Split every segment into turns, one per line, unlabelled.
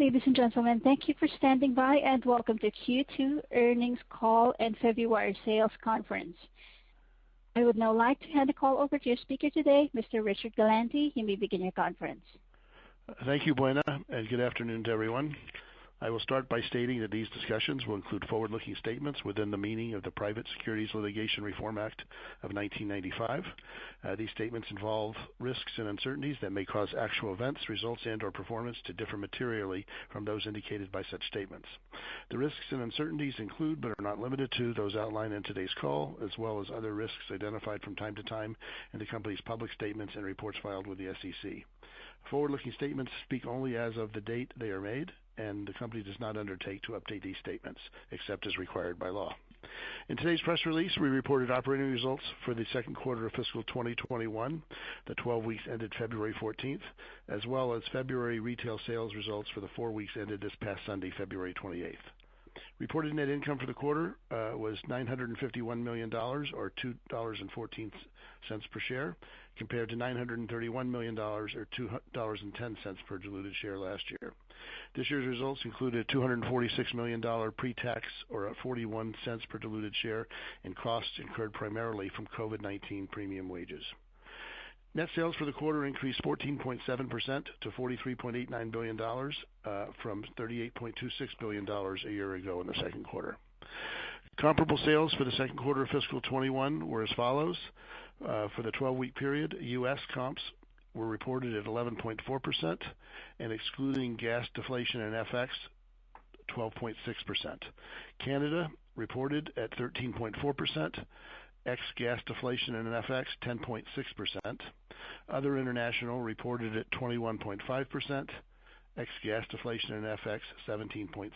Ladies and gentlemen, thank you for standing by and welcome to Q2 earnings call and February sales conference. I would now like to hand the call over to your speaker today, Mr. Richard Galante. You may begin your conference.
Thank you, Buena, and good afternoon to everyone. I will start by stating that these discussions will include forward-looking statements within the meaning of the Private Securities Litigation Reform Act of 1995. These statements involve risks and uncertainties that may cause actual events, results, and/or performance to differ materially from those indicated by such statements. The risks and uncertainties include, but are not limited to, those outlined in today's call, as well as other risks identified from time to time in the company's public statements and reports filed with the SEC. Forward-looking statements speak only as of the date they are made, and the company does not undertake to update these statements except as required by law. In today's press release, we reported operating results for the second quarter of fiscal 2021, the 12 weeks ended February 14th, as well as February retail sales results for the 4 weeks ended this past Sunday, February 28th. Reported net income for the quarter was $951 million, or $2.14 per share, compared to $931 million, or $2.10 per diluted share last year. This year's results included $246 million pre-tax, or $0.41 per diluted share, in costs incurred primarily from COVID-19 premium wages. Net sales for the quarter increased 14.7% to $43.89 billion from $38.26 billion a year ago in the second quarter. Comparable sales for the second quarter of fiscal 21 were as follows. For the 12-week period, U.S. comps were reported at 11.4%, and excluding gas deflation and FX, 12.6%. Canada reported at 13.4%. Ex-gas deflation and FX, 10.6%. Other international reported at 21.5%. Ex-gas deflation and FX, 17.7%.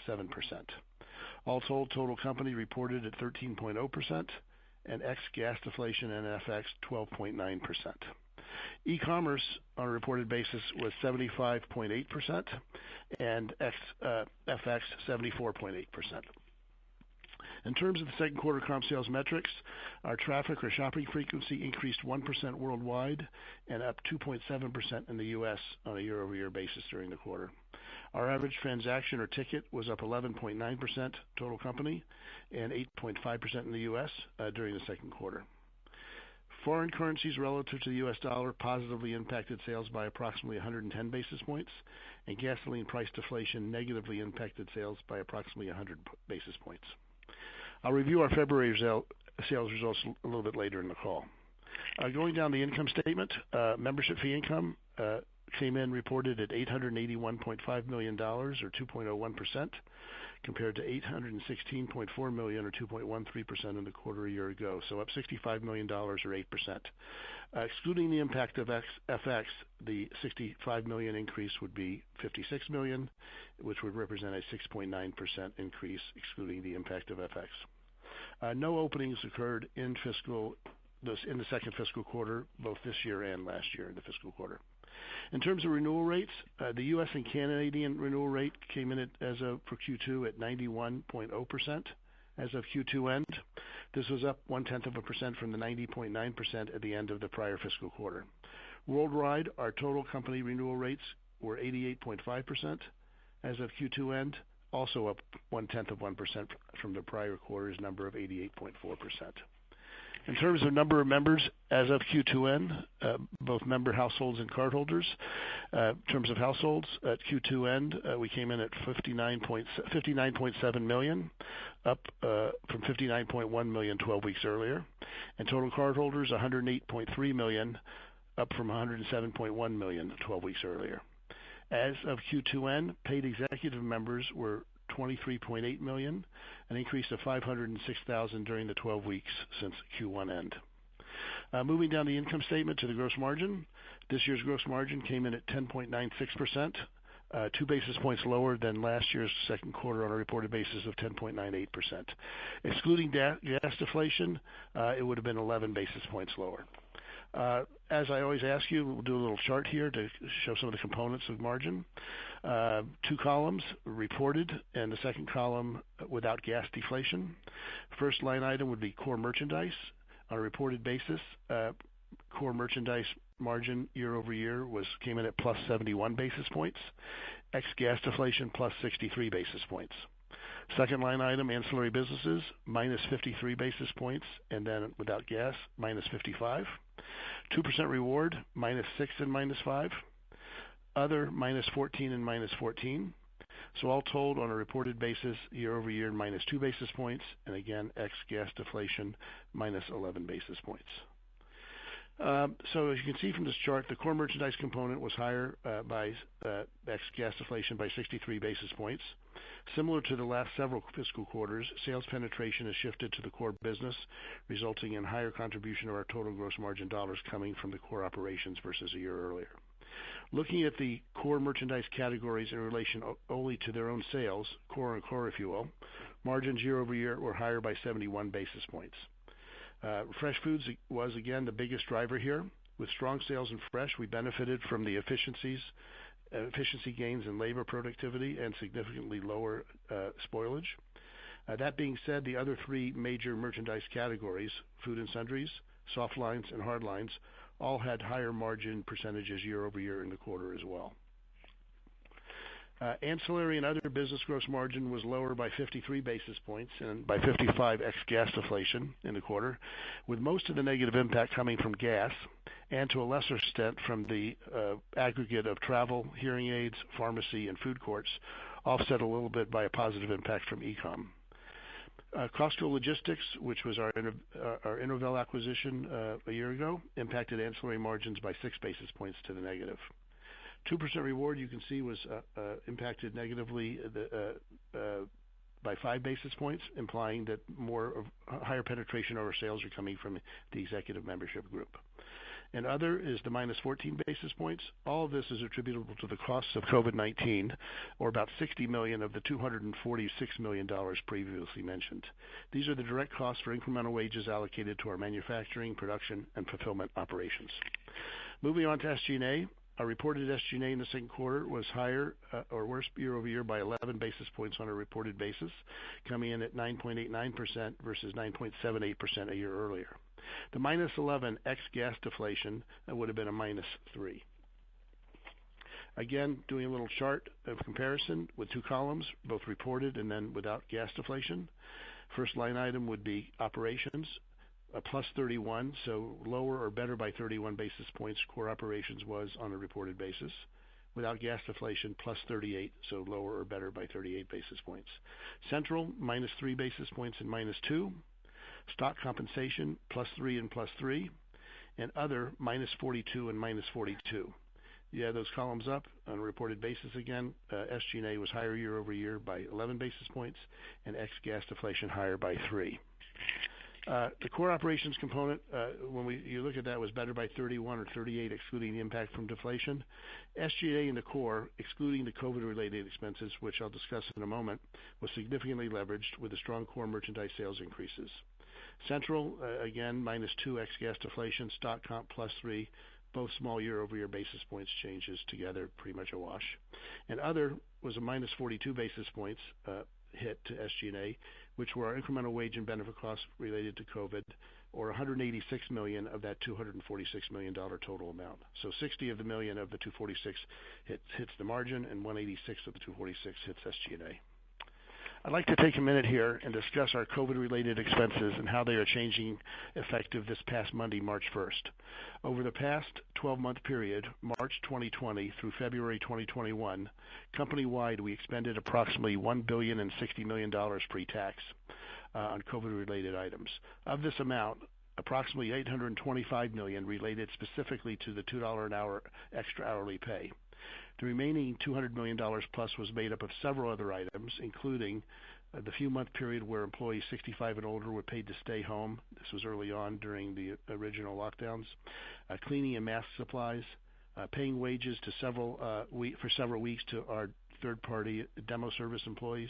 All told, total company reported at 13.0%, and ex-gas deflation and FX, 12.9%. E-commerce on a reported basis was 75.8%, and ex-FX, 74.8%. In terms of the second quarter comp sales metrics, our traffic or shopping frequency increased 1% worldwide and up 2.7% in the U.S. on a year-over-year basis during the quarter. Our average transaction or ticket was up 11.9% total company and 8.5% in the U.S. During the second quarter. Foreign currencies relative to the U.S. dollar positively impacted sales by approximately 110 basis points, and gasoline price deflation negatively impacted sales by approximately 100 basis points. I'll review our February sales results a little bit later in the call. Going down the income statement, membership fee income came in reported at $881.5 million, or 2.01%, compared to $816.4 million, or 2.13% in the quarter a year ago, so up $65 million, or 8%. Excluding the impact of FX, the $65 million increase would be $56 million, which would represent a 6.9% increase, excluding the impact of FX. No openings occurred in the second fiscal quarter, both this year and last year in the fiscal quarter. In terms of renewal rates, the U.S. and Canadian renewal rate came in for Q2 at 91.0% as of Q2 end. This was up 0.1% from the 90.9% at the end of the prior fiscal quarter. Worldwide, our total company renewal rates were 88.5% as of Q2 end, also up 0.1% from the prior quarter's number of 88.4%. In terms of number of members as of Q2 end, both member households and cardholders. In terms of households, at Q2 end, we came in at 59.7 million, up from 59.1 million 12 weeks earlier. And total cardholders, 108.3 million, up from 107.1 million 12 weeks earlier. As of Q2 end, paid executive members were 23.8 million, an increase of 506,000 during the 12 weeks since Q1 end. Moving down the income statement to the gross margin. This year's gross margin came in at 10.96%, 2 basis points lower than last year's second quarter on a reported basis of 10.98%. Excluding gas deflation, it would have been 11 basis points lower. As I always ask you, we'll do a little chart here to show some of the components of margin. 2 columns reported, and the second column without gas deflation. First line item would be core merchandise. On a reported basis, core merchandise margin year over year came in at plus 71 basis points. ex-gas deflation plus 63 basis points. Second line item, ancillary businesses, minus 53 basis points, and then without gas, minus 55. 2% reward, minus 6 and minus 5. Other, minus 14 and minus 14. So all told, on a reported basis, year over year, minus 2 basis points, and again, ex-gas deflation, minus 11 basis points. So as you can see from this chart, the core merchandise component was higher by ex-gas deflation by 63 basis points. Similar to the last several fiscal quarters, sales penetration has shifted to the core business, resulting in higher contribution of our total gross margin dollars coming from the core operations versus a year earlier. Looking at the core merchandise categories in relation only to their own sales, core and core if you will, margins year over year were higher by 71 basis points. Fresh foods was again the biggest driver here. With strong sales in fresh, we benefited from the efficiency gains in labor productivity and significantly lower spoilage. That being said, the other three major merchandise categories, food and sundries, soft lines, and hard lines, all had higher margin percentages year over year in the quarter as well. Ancillary and other business gross margin was lower by 53 basis points and by 55 ex-gas deflation in the quarter, with most of the negative impact coming from gas and to a lesser extent from the aggregate of travel, hearing aids, pharmacy, and food courts, offset a little bit by a positive impact from e-com. Costco Logistics, which was our Interval acquisition a year ago, impacted ancillary margins by 6 basis points to the negative. 2% reward, you can see, was impacted negatively by 5 basis points, implying that higher penetration of our sales are coming from the executive membership group. And other is the minus 14 basis points. All of this is attributable to the costs of COVID-19, or about $60 million of the $246 million previously mentioned. These are the direct costs for incremental wages allocated to our manufacturing, production, and fulfillment operations. Moving on to SG&A. Our reported SG&A in the second quarter was higher or worse year over year by 11 basis points on a reported basis, coming in at 9.89% versus 9.78% a year earlier. The minus 11 ex-gas deflation would have been a minus 3. Again, doing a little chart of comparison with two columns, both reported and then without gas deflation. First line item would be operations. Plus 31, so lower or better by 31 basis points core operations was on a reported basis. Without gas deflation, plus 38, so lower or better by 38 basis points. Central, minus 3 basis points and minus 2. Stock compensation, plus 3 and plus 3. And other, minus 42 and minus 42. You add those columns up on a reported basis again. SG&A was higher year over year by 11 basis points, and ex-gas deflation higher by 3. The core operations component, when you look at that, was better by 31 or 38, excluding the impact from deflation. SG&A in the core, excluding the COVID-related expenses, which I'll discuss in a moment, was significantly leveraged with the strong core merchandise sales increases. Central, again, minus 2 ex-gas deflation, stock comp plus 3, both small year-over-year basis points changes together, pretty much a wash. And other was a minus 42 basis points hit to SG&A, which were our incremental wage and benefit costs related to COVID, or $186 million of that $246 million total amount. So 60 of the million of the 246 hits the margin, and 186 of the 246 hits SG&A. I'd like to take a minute here and discuss our COVID-related expenses and how they are changing effective this past Monday, March 1st. Over the past 12-month period, March 2020 through February 2021, company-wide we expended approximately $1,060 million pre-tax on COVID-related items. Of this amount, approximately $825 million related specifically to the $2 an hour extra hourly pay. The remaining $200 million plus was made up of several other items, including the few-month period where employees 65 and older were paid to stay home. This was early on during the original lockdowns. Cleaning and mask supplies, paying wages to for several weeks to our third-party demo service employees,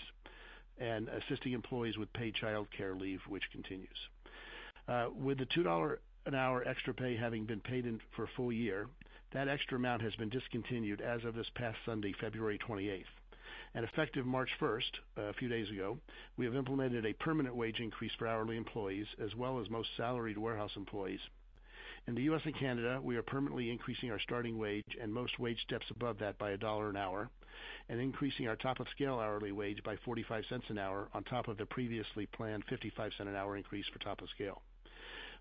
and assisting employees with paid child care leave, which continues. With the $2 an hour extra pay having been paid in for a full year, that extra amount has been discontinued as of this past Sunday, February 28th. And effective March 1st, a few days ago, we have implemented a permanent wage increase for hourly employees as well as most salaried warehouse employees. In the U.S. and Canada, we are permanently increasing our starting wage and most wage steps above that by $1 an hour, and increasing our top-of-scale hourly wage by 45 cents an hour on top of the previously planned 55-cent an hour increase for top-of-scale.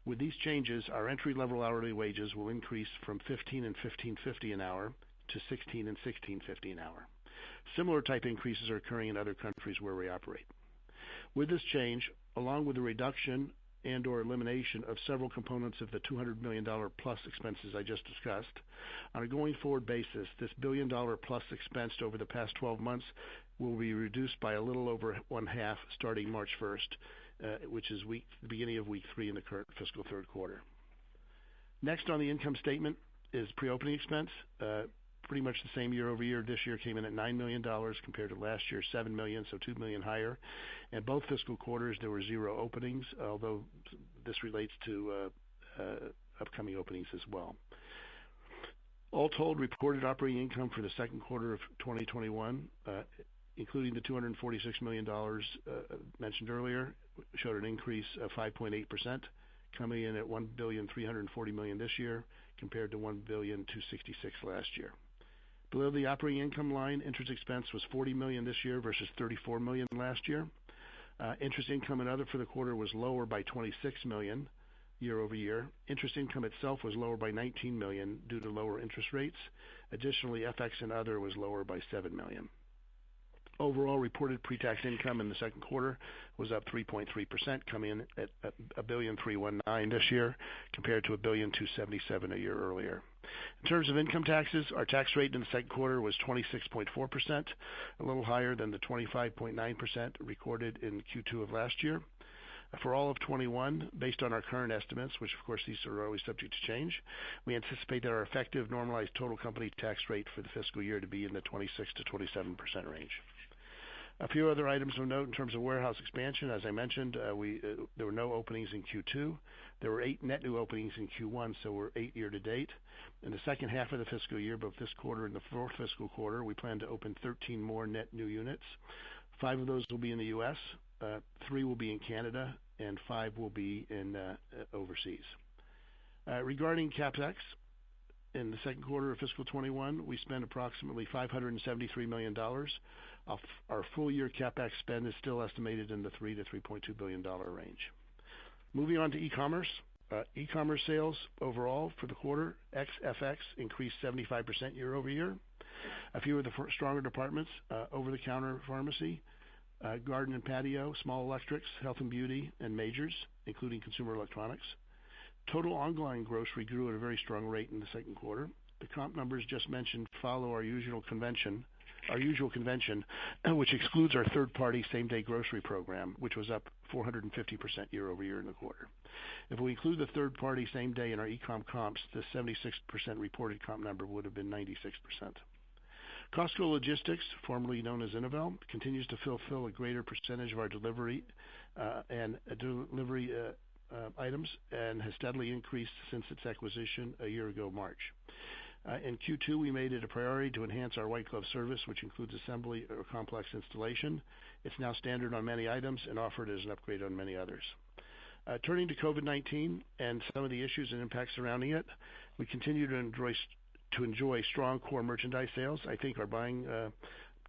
With these changes, our entry-level hourly wages will increase from $15 and $15.50 an hour to $16 and $16.50 an hour. Similar type increases are occurring in other countries where we operate. With this change, along with the reduction and/or elimination of several components of the $200 million plus expenses I just discussed, on a going-forward basis, this $1 billion plus expense over the past 12 months will be reduced by a little over one-half starting March 1st, which is the beginning of week 3 in the current fiscal third quarter. Next on the income statement is pre-opening expense. Pretty much the same year over year. This year came in at $9 million compared to last year $7 million, so $2 million higher. In both fiscal quarters there were 0 openings, although this relates to upcoming openings as well. All told, reported operating income for the second quarter of 2021, including the $246 million mentioned earlier, showed an increase of 5.8%, coming in at $1,340 million this year compared to $1,266 last year. Below the operating income line, interest expense was $40 million this year versus $34 million last year. Interest income and other for the quarter was lower by $26 million year over year. Interest income itself was lower by $19 million due to lower interest rates. Additionally, FX and other was lower by $7 million. Overall, reported pre-tax income in the second quarter was up 3.3%, coming in at $1,319 this year compared to $1,277 a year earlier. In terms of income taxes, our tax rate in the second quarter was 26.4%, a little higher than the 25.9% recorded in Q2 of last year. For all of 21, based on our current estimates, which of course these are always subject to change, we anticipate that our effective normalized total company tax rate for the fiscal year to be in the 26 to 27% range. A few other items of note in terms of warehouse expansion. As I mentioned, there were no openings in Q2. There were 8 net new openings in Q1, so we're 8 year to date. In the second half of the fiscal year, both this quarter and the fourth fiscal quarter, we plan to open 13 more net new units. 5 of those will be in the U.S., 3 will be in Canada, and 5 will be in overseas. Regarding CapEx, in the second quarter of fiscal 21, we spent approximately $573 million. Our full-year CapEx spend is still estimated in the $3 to $3.2 billion range. Moving on to e-commerce. E-commerce sales overall for the quarter, ex-FX, increased 75% year over year. A few of the stronger departments, over-the-counter pharmacy, garden and patio, small electrics, health and beauty, and majors, including consumer electronics. Total online grocery grew at a very strong rate in the second quarter. The comp numbers just mentioned follow our usual convention, which excludes our third-party same-day grocery program, which was up 450% year over year in the quarter. If we include the third-party same-day in our e-com comps, the 76% reported comp number would have been 96%. Costco Logistics, formerly known as Innovel, continues to fulfill a greater percentage of our delivery items and has steadily increased since its acquisition a year ago, March. In Q2, we made it a priority to enhance our white glove service, which includes assembly or complex installation. It's now standard on many items and offered as an upgrade on many others. Turning to COVID-19 and some of the issues and impacts surrounding it, we continue to enjoy strong core merchandise sales. I think our buying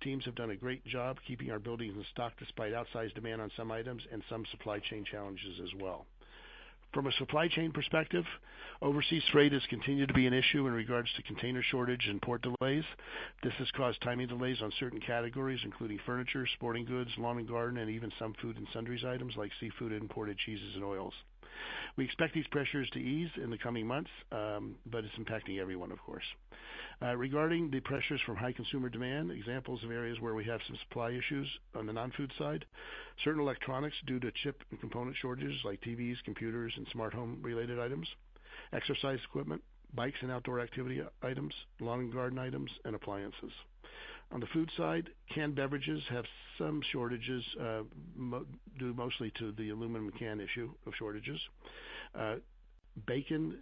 teams have done a great job keeping our buildings in stock despite outsized demand on some items and some supply chain challenges as well. From a supply chain perspective, overseas freight has continued to be an issue in regards to container shortage and port delays. This has caused timing delays on certain categories, including furniture, sporting goods, lawn and garden, and even some food and sundries items like seafood, imported cheeses, and oils. We expect these pressures to ease in the coming months, but it's impacting everyone, of course. Regarding the pressures from high consumer demand, examples of areas where we have some supply issues on the non-food side, certain electronics due to chip and component shortages like TVs, computers, and smart home related items, exercise equipment, bikes and outdoor activity items, lawn and garden items, and appliances. On the food side, canned beverages have some shortages due mostly to the aluminum can issue of shortages. Bacon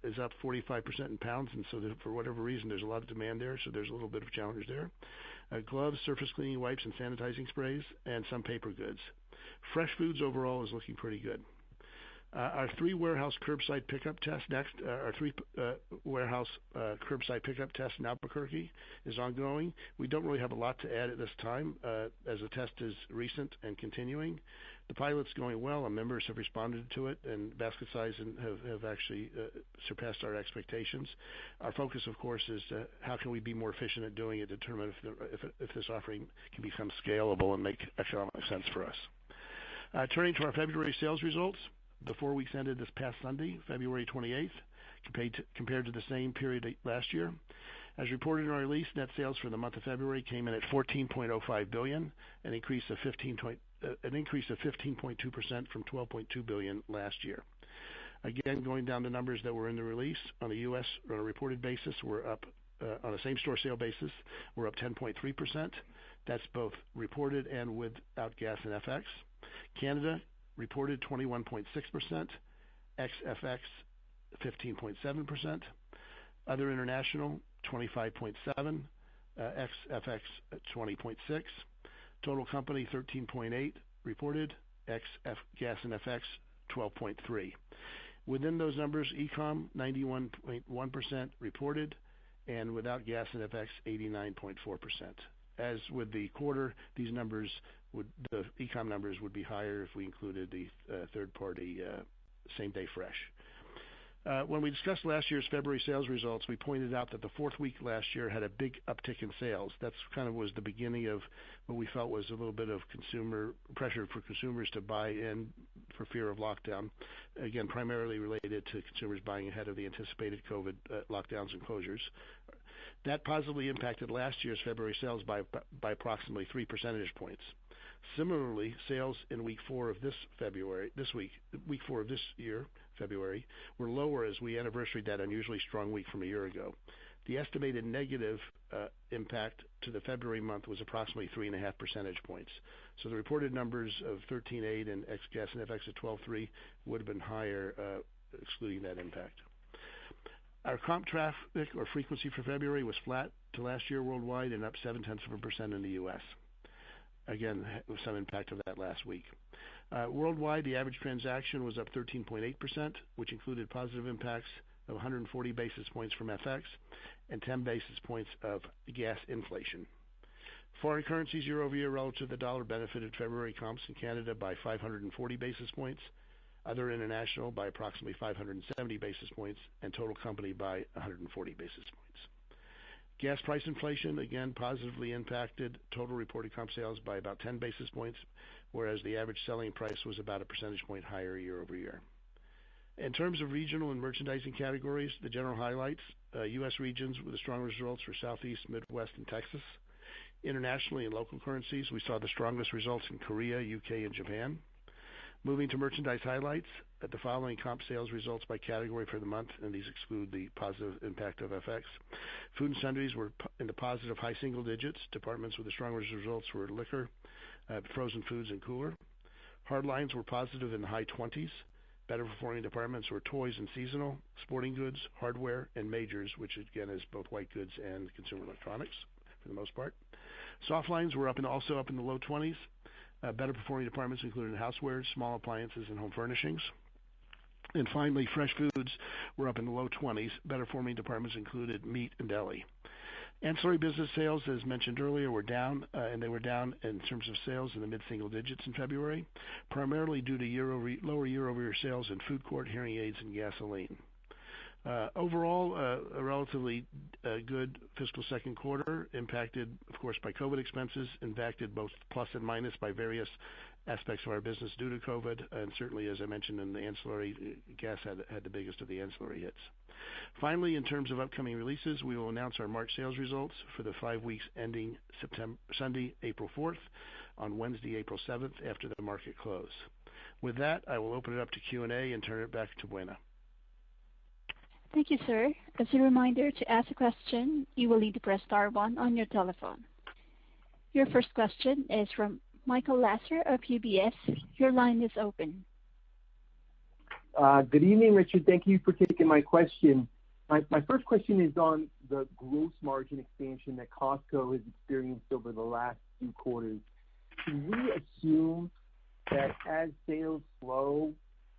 is up 45% in pounds, and so for whatever reason there's a lot of demand there, so there's a little bit of challenge there. Gloves, surface cleaning wipes, and sanitizing sprays, and some paper goods. Fresh foods overall is looking pretty good. Our three warehouse curbside pickup test next. Our three warehouse curbside pickup test in Albuquerque is ongoing. We don't really have a lot to add at this time, as the test is recent and continuing. The pilot's going well. Our members have responded to it, and basket size have actually surpassed our expectations. Our focus, of course, is how can we be more efficient at doing it, determine if this offering can become scalable and make economic sense for us. Turning to our February sales results, the 4 weeks ended this past Sunday, February 28th, compared to the same period last year. As reported in our release, net sales for the month of February came in at $14.05 billion, an increase of 15.2% from $12.2 billion last year. Again, going down the numbers that were in the release, on the U.S. on a reported basis, we're up on a same-store sale basis, we're up 10.3%. That's both reported and without gas and FX. Canada reported 21.6%, ex-FX 15.7%. Other international 25.7%, ex-FX 20.6%. Total company 13.8% reported, ex-gas and FX 12.3%. Within those numbers, e-com 91.1% reported, and without gas and FX 89.4%. As with the quarter, the e-com numbers would be higher if we included the third-party same-day fresh. When we discussed last year's February sales results, we pointed out that the fourth week last year had a big uptick in sales. That's kind of was the beginning of what we felt was a little bit of consumer pressure for consumers to buy in for fear of lockdown. Again, primarily related to consumers buying ahead of the anticipated COVID lockdowns and closures. That positively impacted last year's February sales by approximately 3 percentage points. Similarly, sales in week 4 of this year, February, were lower as we anniversaried that unusually strong week from a year ago. The estimated negative impact to the February month was approximately 3.5 percentage points. So the reported numbers of 13.8 and ex-gas and FX at 12.3 would have been higher, excluding that impact. Our comp traffic or frequency for February was flat to last year worldwide and up 0.7% in the U.S. Again, with some impact of that last week. Worldwide, the average transaction was up 13.8%, which included positive impacts of 140 basis points from FX and 10 basis points of gas inflation. Foreign currencies year over year relative to the dollar benefited February comps in Canada by 540 basis points, other international by approximately 570 basis points, and total company by 140 basis points. Gas price inflation, again, positively impacted total reported comp sales by about 10 basis points, whereas the average selling price was about a percentage point higher year over year. In terms of regional and merchandising categories, the general highlights, U.S. regions with the strongest results were Southeast, Midwest, and Texas. Internationally, in local currencies, we saw the strongest results in Korea, UK, and Japan. Moving to merchandise highlights, the following comp sales results by category for the month, and these exclude the positive impact of FX. Food and sundries were in the positive high single digits. Departments with the strongest results were liquor, frozen foods, and cooler. Hard lines were positive in the high 20s. Better performing departments were toys and seasonal, sporting goods, hardware, and majors, which again is both white goods and consumer electronics for the most part. Soft lines were also up in the low 20s. Better performing departments included housewares, small appliances, and home furnishings. And finally, fresh foods were up in the low 20s. Better performing departments included meat and deli. Ancillary business sales, as mentioned earlier, were down, and they were down in terms of sales in the mid-single digits in February, primarily due to lower year-over-year sales in food court, hearing aids, and gasoline. Overall, a relatively good fiscal second quarter, impacted, of course, by COVID expenses, impacted both plus and minus by various aspects of our business due to COVID, and certainly, as I mentioned in the ancillary, gas had the biggest of the ancillary hits. Finally, in terms of upcoming releases, we will announce our March sales results for the 5 weeks ending Sunday, April 4th, on Wednesday, April 7th, after the market close. With that, I will open it up to Q&A and turn it back to Buena.
Thank you, sir. As a reminder, to ask a question, you will need to press star 1 on your telephone. Your first question is from Michael Lasser of UBS. Your line is open.
Good evening, Richard. Thank you for taking my question. My first question is on the gross margin expansion that Costco has experienced over the last few quarters. Can we assume that as sales slow,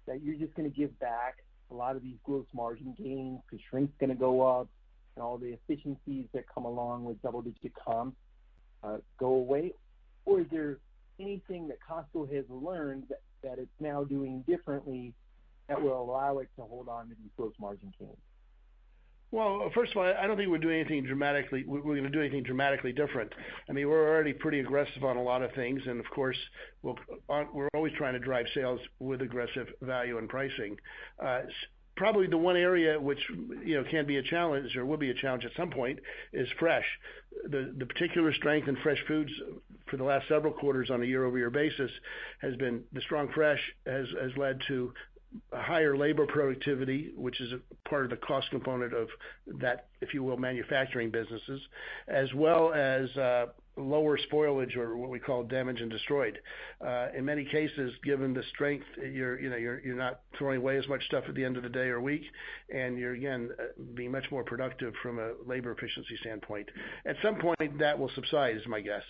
that you're just going to give back a lot of these gross margin gains because shrink's going to go up and all the efficiencies that come along with double-digit comps go away? Or is there anything that Costco has learned that it's now doing differently that will allow it to hold on to these gross margin gains?
Well, first of all, I don't think we're doing anything dramatically. We're going to do anything dramatically different. I mean, we're already pretty aggressive on a lot of things, and of course, we're always trying to drive sales with aggressive value and pricing. Probably the one area which can be a challenge or will be a challenge at some point is fresh. The particular strength in fresh foods for the last several quarters on a year-over-year basis has been the strong fresh has led to higher labor productivity, which is a part of the cost component of that, if you will, manufacturing businesses, as well as lower spoilage, or what we call damage and destroyed. In many cases, given the strength, you're not throwing away as much stuff at the end of the day or week, and you're again being much more productive from a labor efficiency standpoint. At some point, that will subside, is my guess.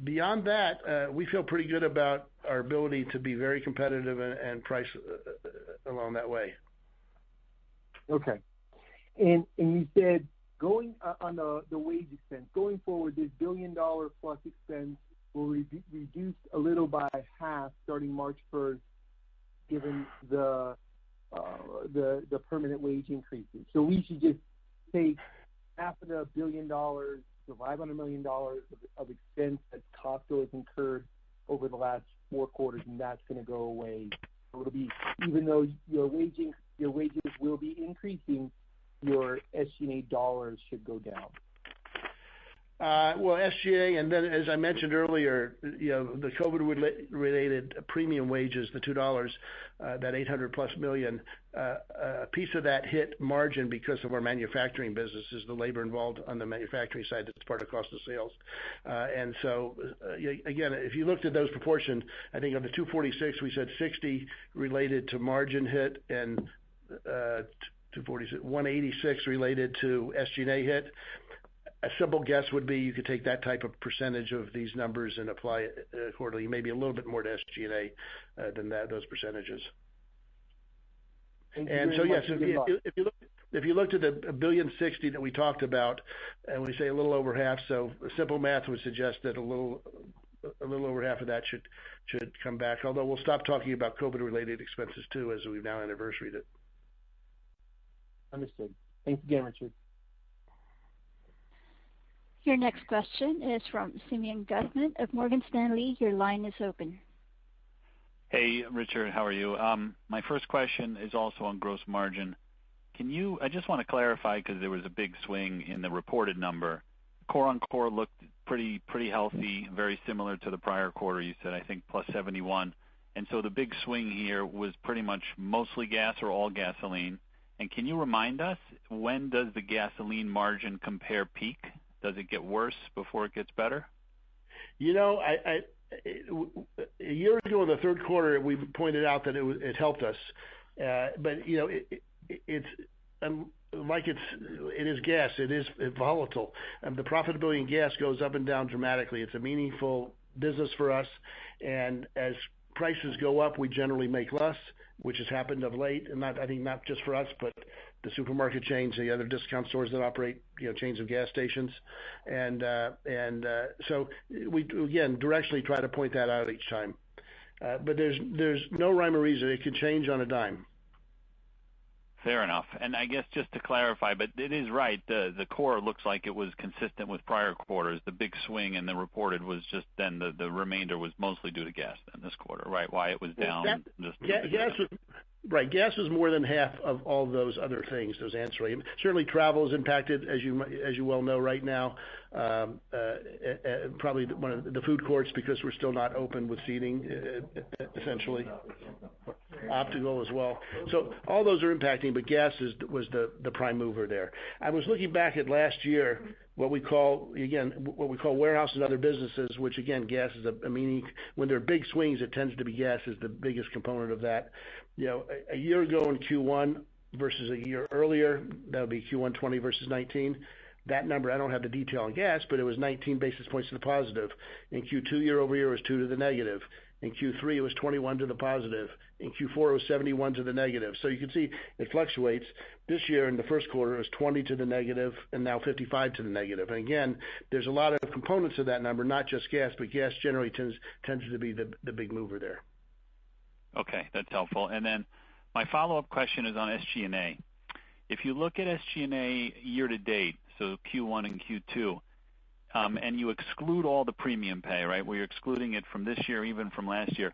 Beyond that, we feel pretty good about our ability to be very competitive and price along that way.
Okay, and you said going on the wage expense, going forward, this $1 billion plus expense will reduce a little by half starting March 1st, given the permanent wage increases. So we should just take half of the $1 billion, so $500 million of expense that Costco has incurred over the last 4 quarters, and that's going to go away. So it'll be, even though your wages will be increasing, your SG&A dollars should go down.
Well, SG&A, and then as I mentioned earlier, the COVID-related premium wages, the $2, that $800+ million, a piece of that hit margin because of our manufacturing businesses, the labor involved on the manufacturing side that's part of cost of sales. And so, again, if you looked at those proportions, I think of the 246, we said 60 related to margin hit and 186 related to SG&A hit. A simple guess would be you could take that type of percentage of these numbers and apply it accordingly, maybe a little bit more to SG&A than those percentages. And so, yes, if you looked at the $1.06 billion that we talked about, and we say a little over half, so simple math would suggest that a little over half of that should come back, although we'll stop talking about COVID-related expenses too, as we've now anniversaried it.
Understood. Thanks again, Richard.
Your next question is from Simeon Gutman of Morgan Stanley. Your line is open.
Hey, Richard, how are you? My first question is also on gross margin. I just want to clarify, because there was a big swing in the reported number. Core on core looked pretty healthy, very similar to the prior quarter. You said, I think, plus 71. And so the big swing here was pretty much mostly gas or all gasoline. And can you remind us, when does the gasoline margin compare peak? Does it get worse before it gets better?
A year ago in the third quarter, we pointed out that it helped us. But, it's like it is gas. It is volatile. The profitability in gas goes up and down dramatically. It's a meaningful business for us. And as prices go up, we generally make less, which has happened of late. And I think not just for us, but the supermarket chains, the other discount stores that operate, chains of gas stations. And so we, again, directionally try to point that out each time. But there's no rhyme or reason. It can change on a dime.
Fair enough. And I guess just to clarify, but it is right, the core looks like it was consistent with prior quarters. The big swing in the reported was just then the remainder was mostly due to gas then this quarter, right? Why it was down.
Gas was more than half of all those other things, those ancillary. Certainly travel is impacted, as you well know right now. Probably one of the food courts, because we're still not open with seating, essentially. Optical as well. So all those are impacting, but gas was the prime mover there. I was looking back at last year, what we call warehouse and other businesses, which again, gas is a meaning. When there are big swings, it tends to be gas is the biggest component of that. A year ago in Q1 versus a year earlier, that would be Q1 20 versus 19. That number, I don't have the detail on gas, but it was 19 basis points to the positive. In Q2 year over year, it was 2 to the negative. In Q3, it was 21 to the positive. In Q4, it was 71 to the negative. So you can see it fluctuates. This year in the first quarter, it was 20 to the negative and now 55 to the negative. And again, there's a lot of components of that number, not just gas, but gas generally tends to be the big mover there.
Okay, that's helpful. And then my follow-up question is on SG&A. If you look at SG&A year to date, so Q1 and Q2, and you exclude all the premium pay, right, where you're excluding it from this year, even from last year,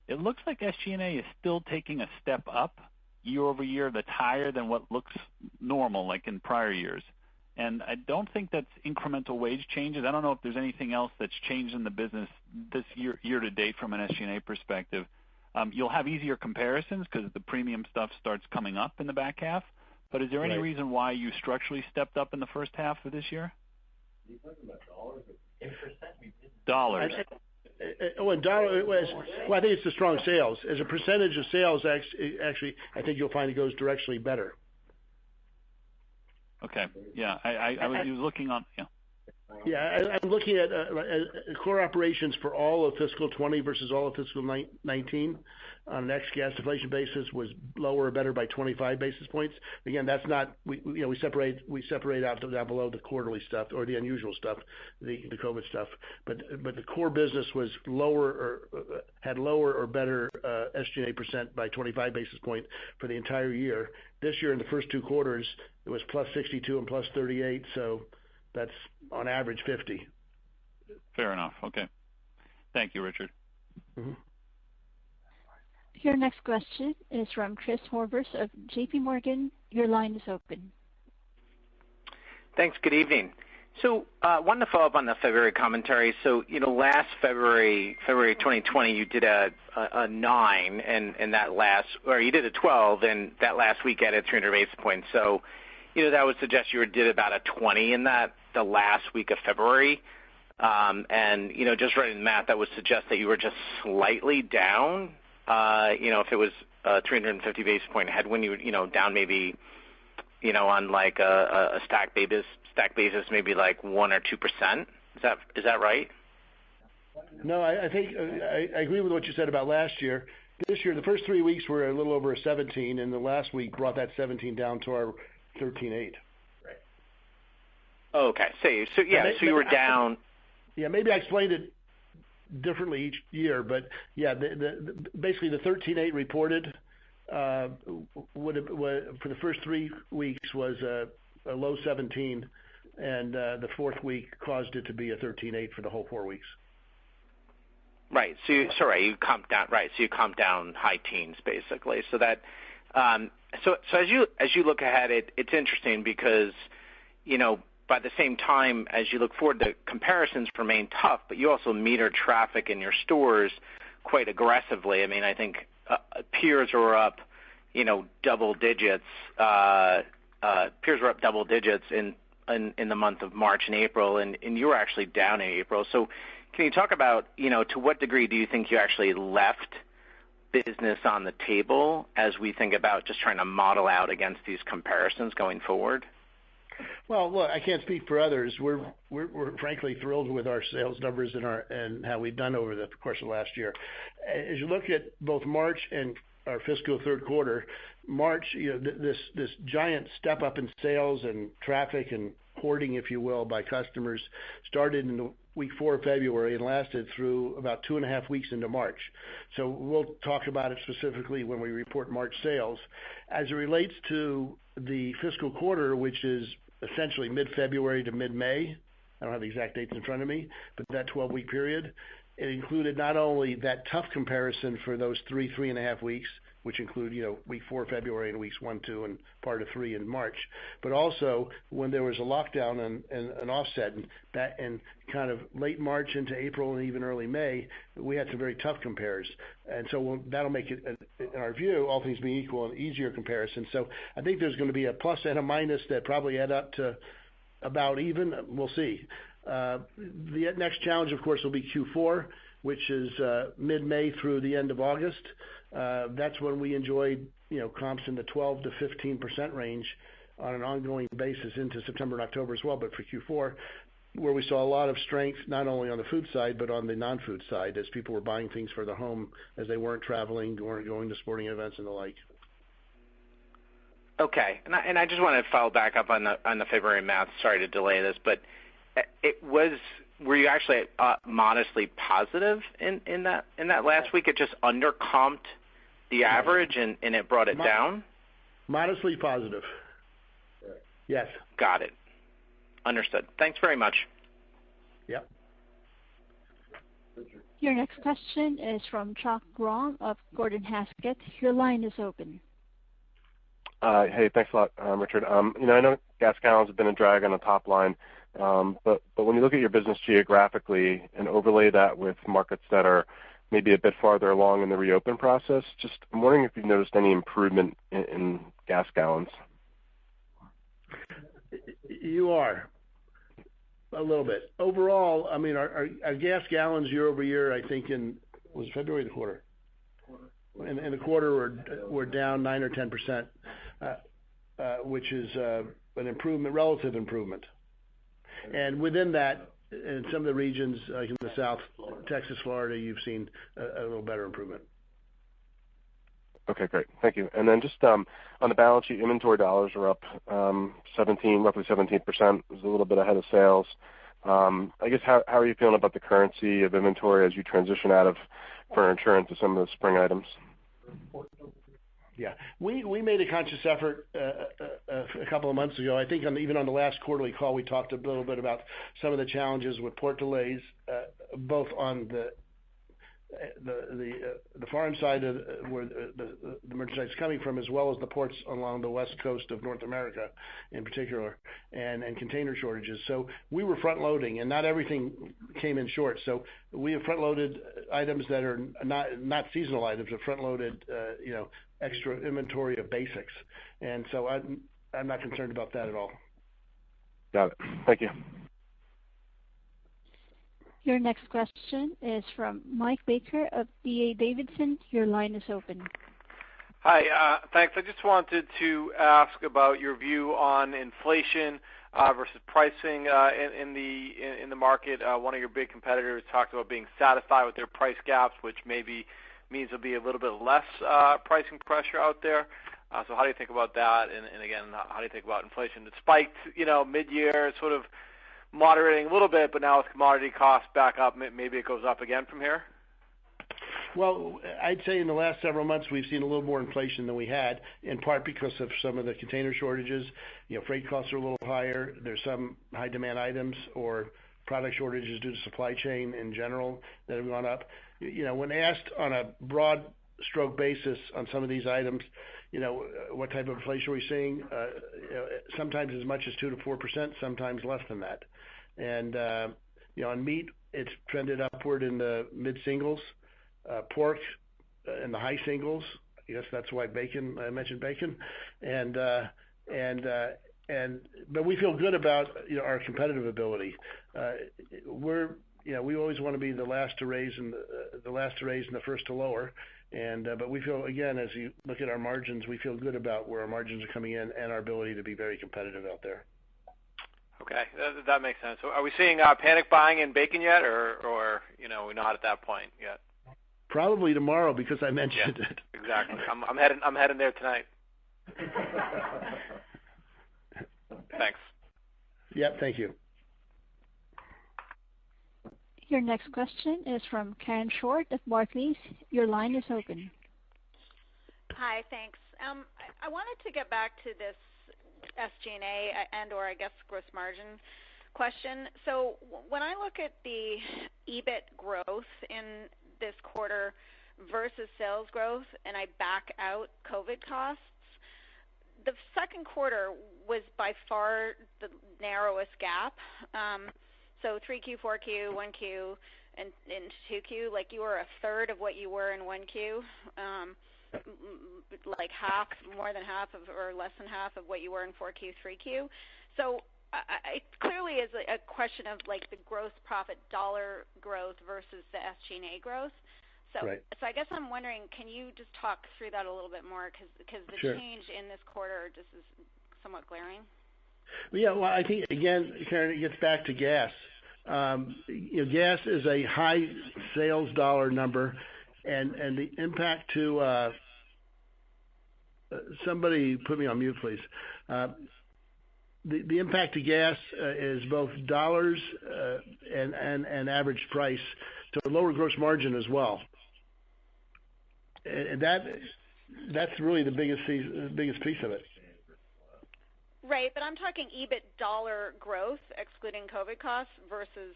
it looks like SG&A is still taking a step up year over year that's higher than what looks normal, like in prior years. And I don't think that's incremental wage changes. I don't know if there's anything else that's changed in the business this year to date from an SG&A perspective. You'll have easier comparisons because the premium stuff starts coming up in the back half. But is there any reason why you structurally stepped up in the first half of this year?
Are you talking about dollars or in percent?
Dollars.
In dollar, I think it's the strong sales. As a percentage of sales, actually, I think you'll find it goes directionally better.
Okay. Yeah, I was looking on. Yeah.
Yeah, I'm looking at core operations for all of fiscal 20 versus all of fiscal 19 on an ex-gas deflation basis was lower or better by 25 basis points. Again, that's not we separate out down below the quarterly stuff or the unusual stuff, the COVID stuff. But the core business was had lower or better SG&A percent by 25 basis point for the entire year. This year in the first two quarters, it was plus 62 and plus 38. So that's on average 50.
Fair enough. Okay. Thank you, Richard.
Mm-hmm.
Your next question is from Chris Horvers of J.P. Morgan. Your line is open.
Thanks. Good evening. So wanted to follow up on the February commentary. So, last February 2020, you did a 9, and that you did a 12, and that last week added 300 basis points. So, that would suggest you did about a 20 in the last week of February. And, just running the math, that would suggest that you were just slightly down. If it was a 350 basis point headwind, you would, down maybe, on like a stack basis, maybe like 1 or 2%. Is that right?
No, I think I agree with what you said about last year. This year, the first 3 weeks were a little over a 17, and the last week brought that 17 down to our 13.8. Right.
Okay. So you were down.
Yeah, maybe I explained it differently each year, but yeah, basically the 13.8 reported for the first 3 weeks was a low 17, and the fourth week caused it to be a 13.8 for the whole 4 weeks.
Right. So you comped down. Right. So you comped down high teens basically. So that so as you look ahead, it's interesting because by the same time as you look forward, the comparisons remain tough, but you also meter traffic in your stores quite aggressively. I mean, I think peers were up, double digits. Peers were up double digits in the month of March and April, and you were actually down in April. So can you talk about, to what degree do you think you actually left business on the table as we think about just trying to model out against these comparisons going forward?
Well, look, I can't speak for others. We're frankly thrilled with our sales numbers and how we've done over the course of last year. As you look at both March and our fiscal third quarter, March, this giant step up in sales and traffic and hoarding, if you will, by customers started in week 4 of February and lasted through about 2.5 weeks into March. So we'll talk about it specifically when we report March sales. As it relates to the fiscal quarter, which is essentially mid-February to mid-May, I don't have the exact dates in front of me, but that 12-week period, it included not only that tough comparison for those 3.5 weeks, which include, week 4 February and weeks 1, 2, and part of 3 in March, but also when there was a lockdown and an offset, and kind of late March into April and even early May, we had some very tough compares. And so that'll make it, in our view, all things being equal, an easier comparison. So I think there's going to be a plus and a minus that probably add up to about even. We'll see. The next challenge, of course, will be Q4, which is mid-May through the end of August. That's when we enjoyed, comps in the 12 to 15% range on an ongoing basis into September and October as well. But for Q4, where we saw a lot of strength, not only on the food side, but on the non-food side, as people were buying things for their home as they weren't traveling, weren't going to sporting events and the like.
Okay, and I just want to follow back up on the February math. Sorry to delay this, but were you actually modestly positive in that last week? It just undercomped the average and it brought it down?
Modestly positive. Yes.
Got it. Understood. Thanks very much.
Yep.
Your next question is from Chuck Grom of Gordon Haskett. Your line is open.
Hey, thanks a lot, Richard. I know gas gallons have been a drag on the top line, but when you look at your business geographically and overlay that with markets that are maybe a bit farther along in the reopen process, I'm wondering if you've noticed any improvement in gas gallons.
You are. A little bit. Overall, I mean, our gas gallons year over year, I think was February the quarter. In the quarter, we're down 9 or 10%, which is an improvement, relative improvement. And within that, in some of the regions, like in the South, Texas, Florida, you've seen a little better improvement.
Okay, great. Thank you. And then just on the balance sheet, inventory dollars are up roughly 17%. It was a little bit ahead of sales. I guess how are you feeling about the currency of inventory as you transition out of furniture into some of the spring items?
Yeah, we made a conscious effort a couple of months ago. I think even on the last quarterly call, we talked a little bit about some of the challenges with port delays, both on the foreign side of where the merchandise is coming from, as well as the ports along the west coast of North America in particular, and container shortages. So we were front loading, and not everything came in short. So we have front loaded items that are not seasonal items, but front loaded extra inventory of basics. And so I'm not concerned about that at all.
Got it. Thank you.
Your next question is from Mike Baker of D.A. Davidson. Your line is open.
Hi, thanks. I just wanted to ask about your view on inflation versus pricing in the market. One of your big competitors talked about being satisfied with their price gaps, which maybe means there'll be a little bit less pricing pressure out there. So how do you think about that? And again, how do you think about inflation? It spiked, mid-year, sort of moderating a little bit, but now with commodity costs back up, maybe it goes up again from here?
Well, I'd say in the last several months we've seen a little more inflation than we had, in part because of some of the container shortages. Freight costs are a little higher. There's some high demand items or product shortages due to supply chain in general that have gone up. When asked on a broad stroke basis on some of these items, what type of inflation are we seeing? Sometimes as much as 2 to 4%, sometimes less than that. And on meat, it's trended upward in the mid singles. Pork in the high singles. I guess that's why I mentioned bacon. But we feel good about our competitive ability. We always want to be the last to raise and the first to lower. But we feel, again, as you look at our margins, we feel good about where our margins are coming in and our ability to be very competitive out there.
Okay, that makes sense. So are we seeing panic buying in bacon yet, or we're not at that point yet?
Probably tomorrow, because I mentioned it.
Exactly. I'm heading there tonight. Thanks.
Yep. Thank you.
Your next question is from Karen Short of Barclays. Your line is open.
Hi, thanks. I wanted to get back to this SG&A and/or I guess gross margin question. So when I look at the EBIT growth in this quarter versus sales growth, and I back out COVID costs, the second quarter was by far the narrowest gap. So 3Q, 4Q, 1Q, and 2Q, like you were a third of what you were in 1Q, like half, more than half of, or less than half of what you were in 4Q, 3Q. So it clearly is a question of like the gross profit dollar growth versus the SG&A growth. So,
right.
So I guess I'm wondering, can you just talk through that a little bit more? Because the
Sure.
change in this quarter just is somewhat glaring.
Yeah, well, I think, again, Karen, it gets back to gas. gas is a high sales dollar number, and the impact to somebody put me on mute, please. The impact to gas is both dollars and average price to a lower gross margin as well. And that's really the biggest piece of it.
Right, but I'm talking EBIT dollar growth, excluding COVID costs, versus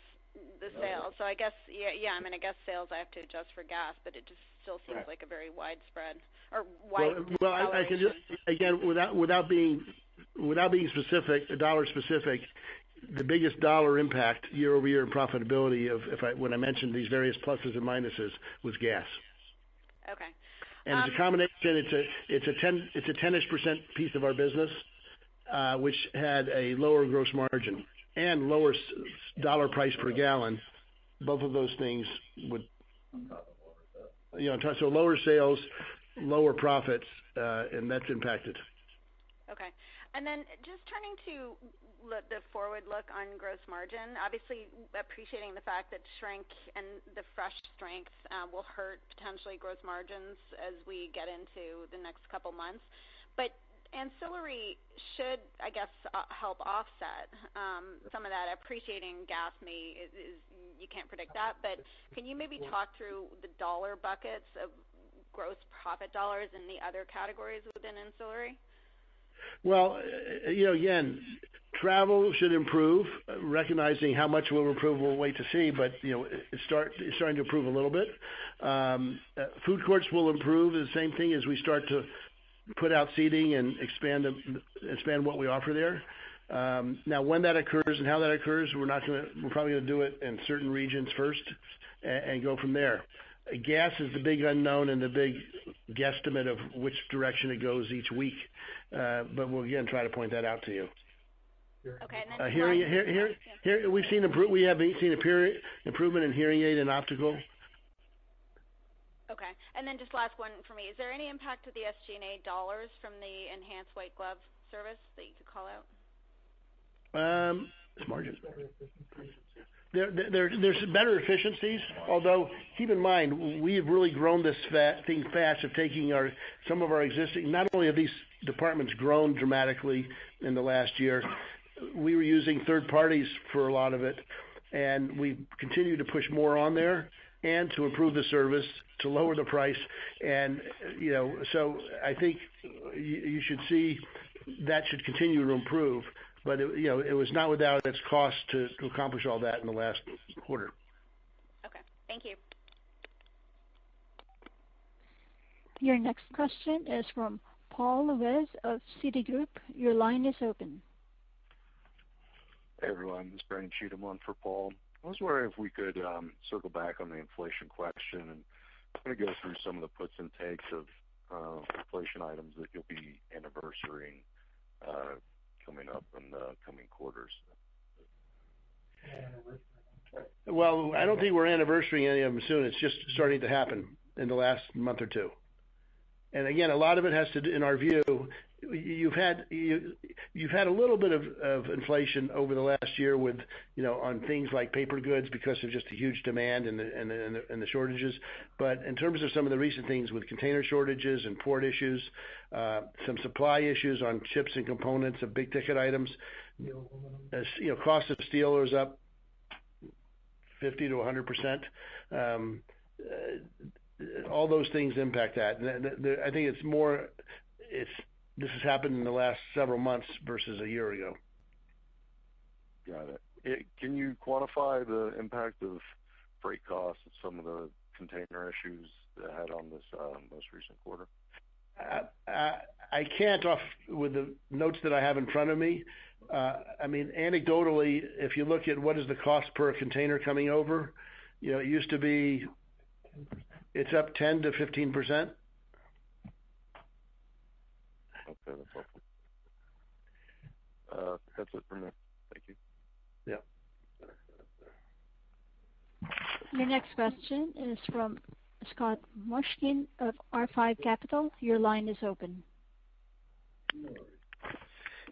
the sales. So I guess, I guess sales I have to adjust for gas, but it just still seems like a very widespread or wide.
Well, I can just, again, without being specific, dollar specific, the biggest dollar impact year over year in profitability when I mentioned these various pluses and minuses was gas.
Okay.
And it's a combination. It's a 10-ish% piece of our business, which had a lower gross margin and lower dollar price per gallon. Both of those things would, so lower sales, lower profits, and that's impacted.
Okay. And then just turning to the forward look on gross margin, obviously appreciating the fact that shrink and the fresh strength will hurt potentially gross margins as we get into the next couple months. But ancillary should, I guess, help offset some of that. Appreciating gas you can't predict that, but can you maybe talk through the dollar buckets of gross profit dollars in the other categories within ancillary?
Well, again, travel should improve. Recognizing how much will improve, we'll wait to see. But it's starting to improve a little bit. Food courts will improve. The same thing as we start to put out seating and expand what we offer there. Now, when that occurs and how that occurs, we're probably going to do it in certain regions first and go from there. Gas is the big unknown and the big guesstimate of which direction it goes each week. But we'll again try to point that out to you.
Okay. And then
we have seen improvement in hearing aid and optical.
Okay. And then just last one for me. Is there any impact to the SG&A dollars from the enhanced white glove service that you could call out?
It's margin. There's better efficiencies, although keep in mind we have really grown this thing fast of taking some of our existing. Not only have these departments grown dramatically in the last year, we were using third parties for a lot of it, and we continue to push more on there and to improve the service, to lower the price, and so I think you should see that should continue to improve. But it was not without its cost to accomplish all that in the last quarter.
Okay, thank you.
Your next question is from Paul Lewis of Citigroup. Your line is open.
Hey everyone, this is Brandon Cheatham on for Paul. I was wondering if we could circle back on the inflation question and kind of go through some of the puts and takes of inflation items that you'll be anniversarying coming up in the coming quarters.
Well, I don't think we're anniversarying any of them soon. It's just starting to happen in the last month or two. And again, a lot of it has to do, in our view, you've had a little bit of inflation over the last year with on things like paper goods because of just a huge demand and the shortages. But in terms of some of the recent things with container shortages and port issues, some supply issues on chips and components of big ticket items, cost of steel is up 50 to 100%. All those things impact that. And I think this has happened in the last several months versus a year ago.
Got it. Can you quantify the impact of freight costs and some of the container issues that had on this most recent quarter?
I can't off with the notes that I have in front of me. I mean, anecdotally, if you look at what is the cost per container coming over, it used to be it's up 10 to 15%.
Okay, that's helpful. That's it for me. Thank you.
Yeah.
Your next question is from Scott Mushkin of R5 Capital. Your line is open.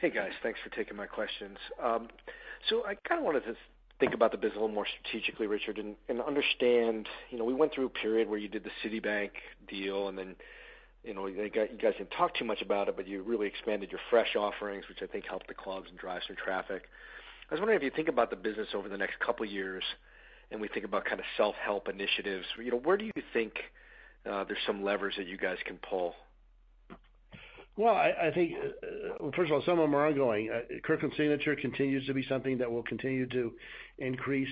Hey guys, thanks for taking my questions. So I kind of wanted to think about the business a little more strategically, Richard, and understand, we went through a period where you did the Citibank deal, and then, you guys didn't talk too much about it, but you really expanded your fresh offerings, which I think helped the clubs and drive some traffic. I was wondering if you think about the business over the next couple of years, and we think about kind of self-help initiatives, where do you think there's some levers that you guys can pull?
Well, I think, first of all, some of them are ongoing. Kirkland Signature continues to be something that will continue to increase,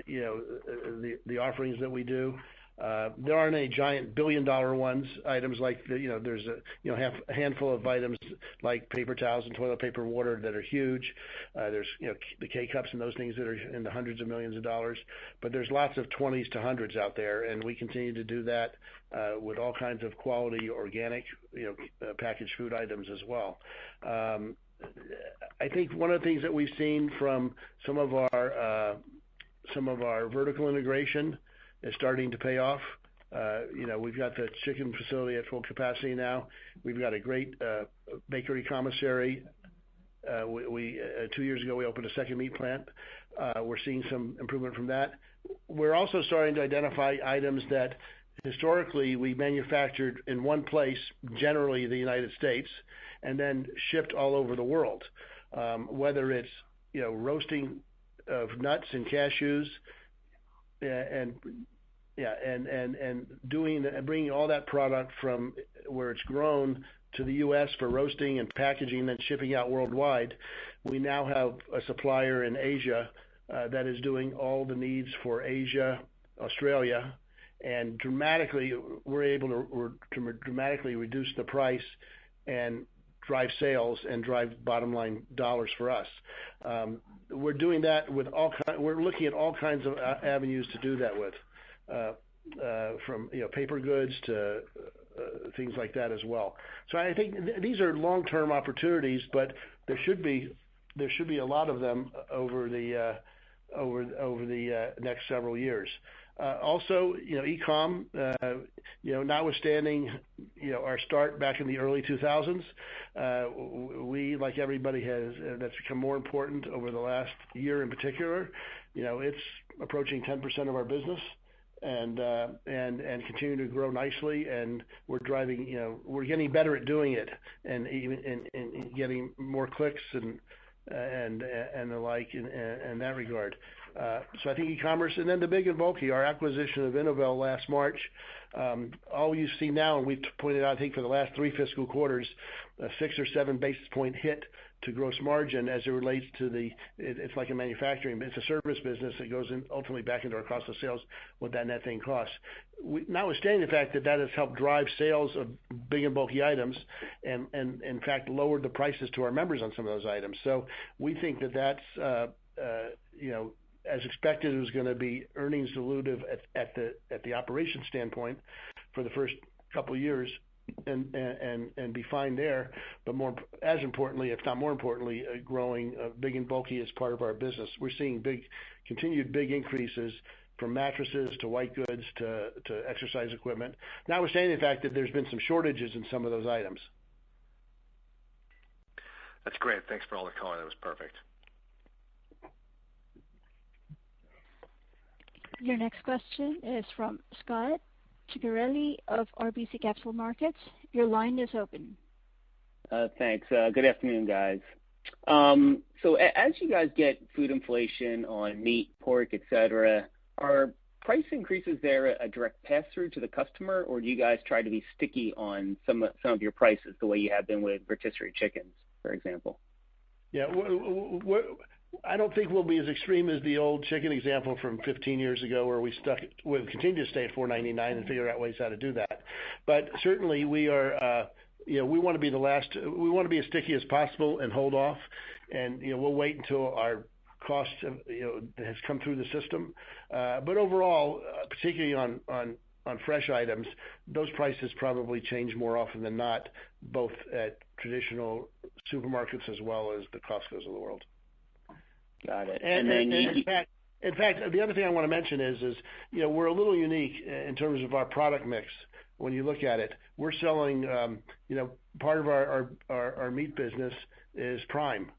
the offerings that we do. There aren't any giant billion-dollar items like there's a handful of items like paper towels and toilet paper and water that are huge. There's the K-cups and those things that are in the hundreds of millions of dollars. But there's lots of 20s to hundreds out there, and we continue to do that with all kinds of quality organic packaged food items as well. I think one of the things that we've seen from some of our vertical integration is starting to pay off. We've got the chicken facility at full capacity now. We've got a great bakery commissary. 2 years ago, we opened a second meat plant. We're seeing some improvement from that. We're also starting to identify items that historically we manufactured in one place, generally the United States, and then shipped all over the world. Whether it's roasting of nuts and cashews, and bringing all that product from where it's grown to the U.S. for roasting and packaging and then shipping out worldwide. We now have a supplier in Asia that is doing all the needs for Asia, Australia, and we're able to dramatically reduce the price and drive sales and drive bottom line dollars for us. We're doing that with we're looking at all kinds of avenues to do that with. From paper goods to things like that as well. So I think these are long-term opportunities, but there should be a lot of them over the next several years. Also, e-com, notwithstanding our start back in the early 2000s, we, like everybody, that's become more important over the last year in particular. It's approaching 10% of our business. And continue to grow nicely, and we're driving. We're getting better at doing it, and even and getting more clicks and the like in that regard. So I think e-commerce, and then the big and bulky, our acquisition of Innovel last March. All you see now, and we've pointed out, I think for the last 3 fiscal quarters, a 6 or 7 basis point hit to gross margin as it relates to it's like a manufacturing, but it's a service business that goes in ultimately back into our cost of sales, what that net thing costs. Notwithstanding the fact that has helped drive sales of big and bulky items, and in fact lowered the prices to our members on some of those items. So we think that's as expected, it was going to be earnings dilutive at the operation standpoint for the first couple of years, and be fine there, but as importantly, if not more importantly, growing big and bulky as part of our business. We're seeing continued big increases from mattresses to white goods to exercise equipment. Notwithstanding the fact that there's been some shortages in some of those items.
That's great. Thanks for all the color. That was perfect.
Your next question is from Scott Ciccarelli of RBC Capital Markets. Your line is open.
Thanks. Good afternoon, guys. So as you guys get food inflation on meat, pork, et cetera, are price increases there a direct pass-through to the customer, or do you guys try to be sticky on some of your prices the way you have been with rotisserie chickens, for example?
Yeah, I don't think we'll be as extreme as the old chicken example from 15 years ago, where we'll continue to stay at $4.99 and figure out ways how to do that. But certainly we are, we want to be we want to be as sticky as possible and hold off, and we'll wait until our cost has come through the system. But overall, particularly on fresh items, those prices probably change more often than not, both at traditional supermarkets as well as the Costcos of the world.
Got it.
And then in fact, the other thing I want to mention is we're a little unique in terms of our product mix. When you look at it, we're selling, part of our meat business is prime,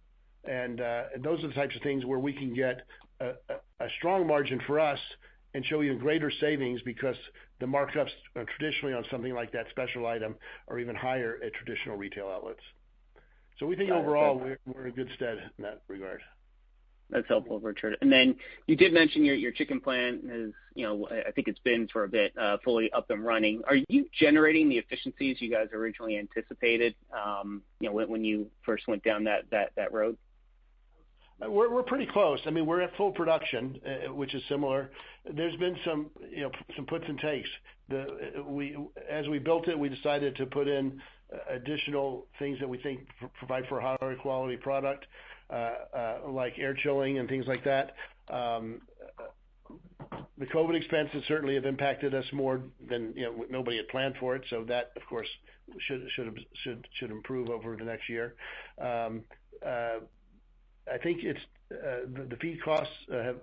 and those are the types of things where we can get a strong margin for us and show even greater savings because the markups traditionally on something like that special item are even higher at traditional retail outlets. So we think overall we're in good stead in that regard.
That's helpful, Richard. And then you did mention your chicken plant is, I think it's been for a bit fully up and running. Are you generating the efficiencies you guys originally anticipated, when you first went down that road?
We're pretty close. I mean, we're at full production, which is similar. There's been some puts and takes. As we built it, we decided to put in additional things that we think provide for a higher quality product, like air chilling and things like that. The COVID expenses certainly have impacted us more than nobody had planned for it. So that, of course, should improve over the next year. I think it's the feed costs.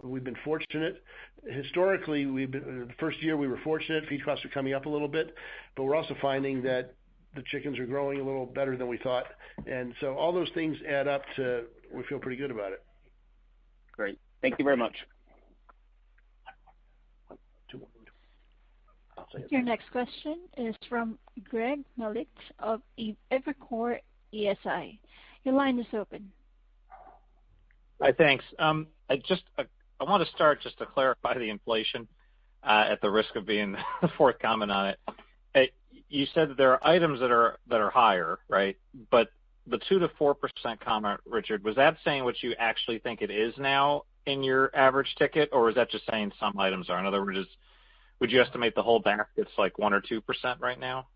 We've been fortunate. Historically, the first year we were fortunate. Feed costs are coming up a little bit, but we're also finding that the chickens are growing a little better than we thought, and so all those things add up to we feel pretty good about it.
Great. Thank you very much.
Your next question is from Greg Melich of Evercore ISI. Your line is open.
Hi, thanks. I want to start just to clarify the inflation at the risk of being the fourth comment on it. You said that there are items that are higher, right? But the 2 to 4% comment, Richard, was that saying what you actually think it is now in your average ticket, or is that just saying some items are? In other words, would you estimate the whole basket's like 1 or 2% right now?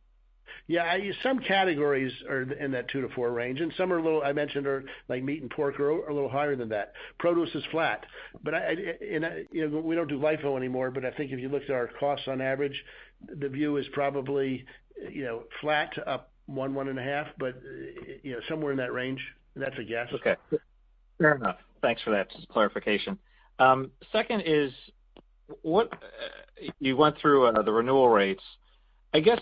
Yeah, some categories are in that 2 to 4 range, and some are a little. I mentioned are like meat and pork are a little higher than that. Produce is flat, but we don't do LIFO anymore. But I think if you looked at our costs on average, the view is probably flat to up 1.5, but somewhere in that range. That's a guess.
Okay, fair enough. Thanks for that clarification. Second is what you went through the renewal rates. I guess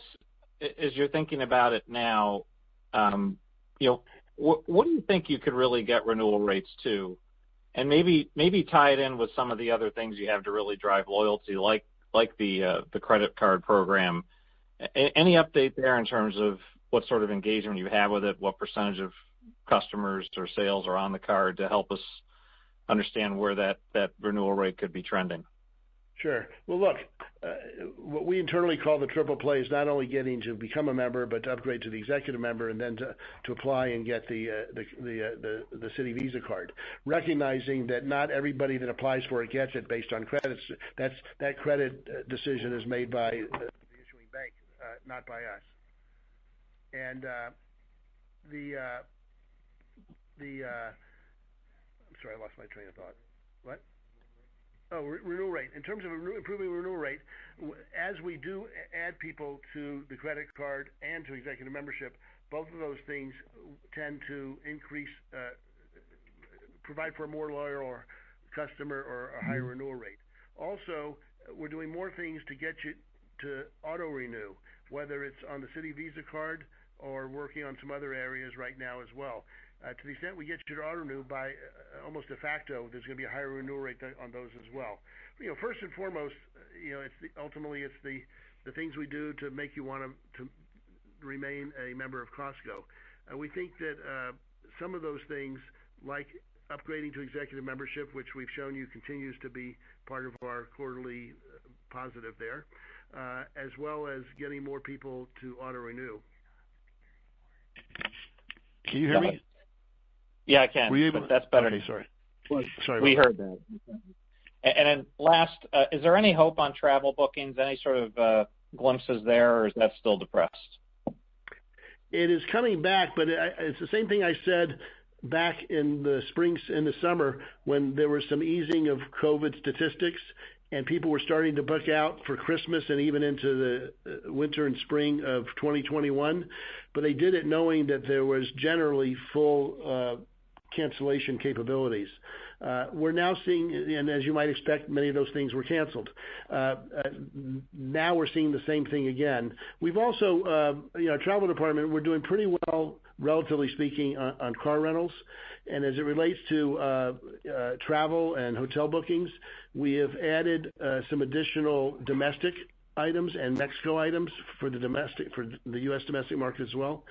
as you're thinking about it now, what do you think you could really get renewal rates to, and maybe tie it in with some of the other things you have to really drive loyalty, like the credit card program. Any update there in terms of what sort of engagement you have with it, what percentage of customers or sales are on the card to help us understand where that renewal rate could be trending?
Sure. Well, look, what we internally call the triple play is not only getting to become a member, but to upgrade to the executive member and then to apply and get the Citi Visa card. Recognizing that not everybody that applies for it gets it based on credits. That credit decision is made by the issuing bank, not by us. And I'm sorry, I lost my train of thought. What? Oh, renewal rate. In terms of improving renewal rate, as we do add people to the credit card and to executive membership, both of those things tend to increase, provide for a more loyal customer or a higher renewal rate. Also, we're doing more things to get you to auto renew, whether it's on the Citi Visa card or working on some other areas right now as well. To the extent we get you to auto renew by almost de facto, there's going to be a higher renewal rate on those as well. First and foremost, ultimately it's the things we do to make you want to remain a member of Costco. We think that some of those things, like upgrading to executive membership, which we've shown you continues to be part of our quarterly positive there, as well as getting more people to auto renew. Can you hear me?
Yeah, I can.
Were you able?
That's better.
Okay, sorry.
We heard that. And then last, is there any hope on travel bookings? Any sort of glimpses there, or is that still depressed?
It is coming back, but it's the same thing I said back in the summer when there was some easing of COVID statistics and people were starting to book out for Christmas and even into the winter and spring of 2021. But they did it knowing that there was generally full cancellation capabilities. We're now seeing, and as you might expect, many of those things were canceled. Now we're seeing the same thing again. We've also, our travel department, we're doing pretty well, relatively speaking, on car rentals. And as it relates to travel and hotel bookings, we have added some additional domestic items and Mexico items for the U.S. domestic market as well.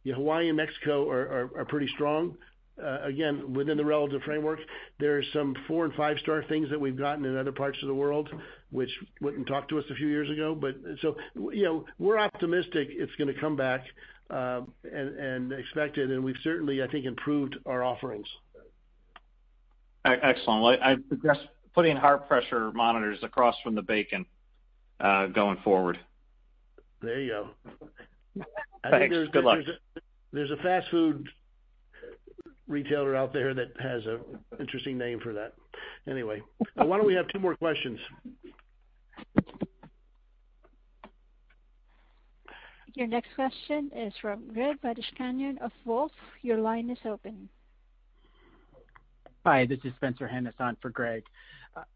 Yeah, Hawaii and Mexico are pretty strong. Again, within the relative framework, there's some 4- and 5-star things that we've gotten in other parts of the world, which wouldn't talk to us a few years ago. But so, we're optimistic it's going to come back and expected, and we've certainly, I think, improved our offerings.
Excellent. I suggest putting heart pressure monitors across from the bacon going forward.
There you go.
Thanks. Good luck.
There's a fast food retailer out there that has an interesting name for that. Anyway, why don't we have 2 more questions?
Your next question is from Greg Badishkanian of Wolfe. Your line is open.
Hi, this is Spencer Henderson for Greg.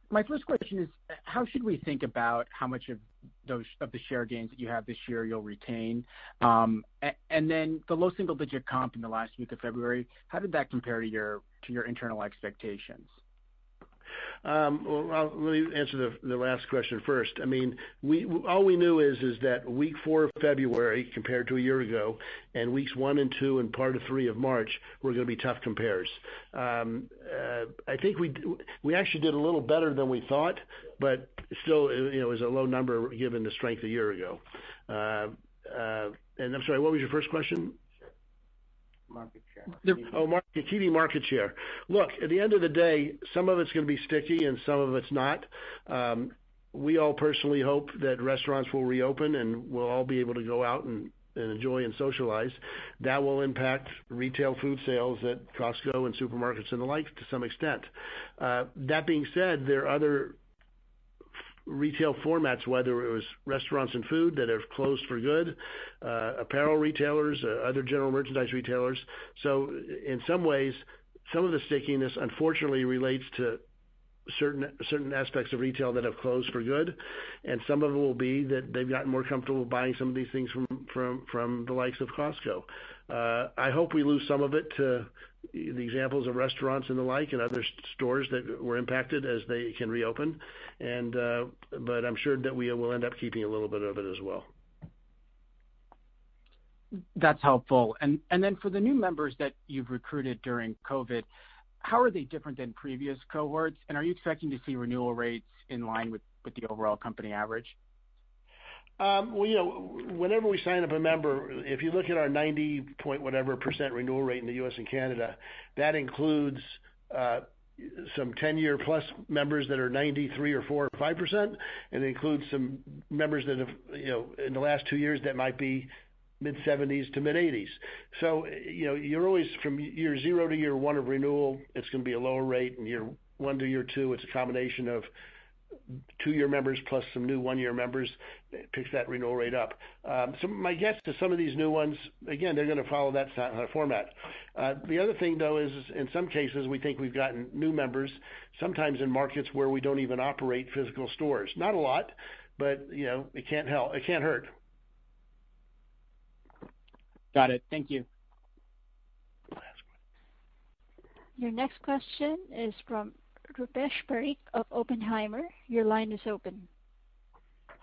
My first question is, how should we think about how much of the share gains that you have this year you'll retain? And then the low single-digit comp in the last week of February, how did that compare to your internal expectations?
Well, let me answer the last question first. I mean, all we knew is that week 4 of February compared to a year ago, and weeks 1 and 2 and part of 3 of March were going to be tough compares. I think we actually did a little better than we thought, but still, it was a low number given the strength a year ago. And I'm sorry, what was your first question?
Market share.
TV market share. Look, at the end of the day, some of it's going to be sticky and some of it's not. We all personally hope that restaurants will reopen and we'll all be able to go out and enjoy and socialize. That will impact retail food sales at Costco and supermarkets and the like to some extent. That being said, there are other retail formats, whether it was restaurants and food that have closed for good, apparel retailers, other general merchandise retailers. So in some ways, some of the stickiness unfortunately relates to certain aspects of retail that have closed for good, and some of it will be that they've gotten more comfortable buying some of these things from the likes of Costco. I hope we lose some of it to the examples of restaurants and the like and other stores that were impacted as they can reopen, but I'm sure that we will end up keeping a little bit of it as well.
That's helpful. And then for the new members that you've recruited during COVID, how are they different than previous cohorts? And are you expecting to see renewal rates in line with the overall company average?
Well, whenever we sign up a member, if you look at our 90% renewal rate in the U.S. and Canada, that includes some 10-year plus members that are 93 or 4 or 5%, and it includes some members that have, in the last 2 years that might be mid-70s to mid-80s. So, you're always from year 0 to year 1 of renewal, it's going to be a lower rate, and year 1 to year 2, it's a combination of 2-year members plus some new 1-year members. It picks that renewal rate up. So my guess to some of these new ones, again, they're going to follow that format. The other thing, though, is in some cases we think we've gotten new members, sometimes in markets where we don't even operate physical stores. Not a lot, but it can't hurt.
Got it. Thank you.
Your next question is from Rupesh Parikh of Oppenheimer. Your line is open.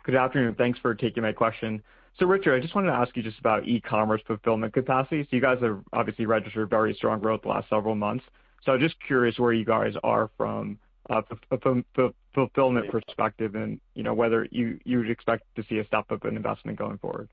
Good afternoon. Thanks for taking my question. So, Richard, I just wanted to ask you just about e-commerce fulfillment capacity. So you guys have obviously registered very strong growth the last several months. So I'm just curious where you guys are from a fulfillment perspective and, whether you would expect to see a step up in investment going forward.